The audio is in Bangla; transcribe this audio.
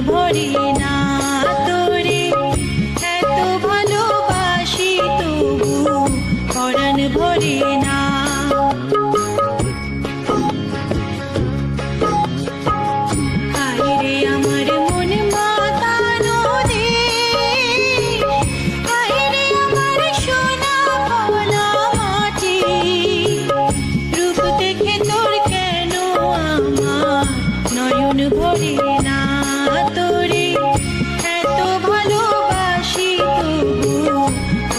ভরে না তোরে এত ভালোবাসি তবু পরাণ ভরে না। হায়রে আমার মন মাতানো দেশ, হায়রে আমার সোনা ভোলা মাটি, রূপ দেখে তোর কেন আমার নয়ন ভরে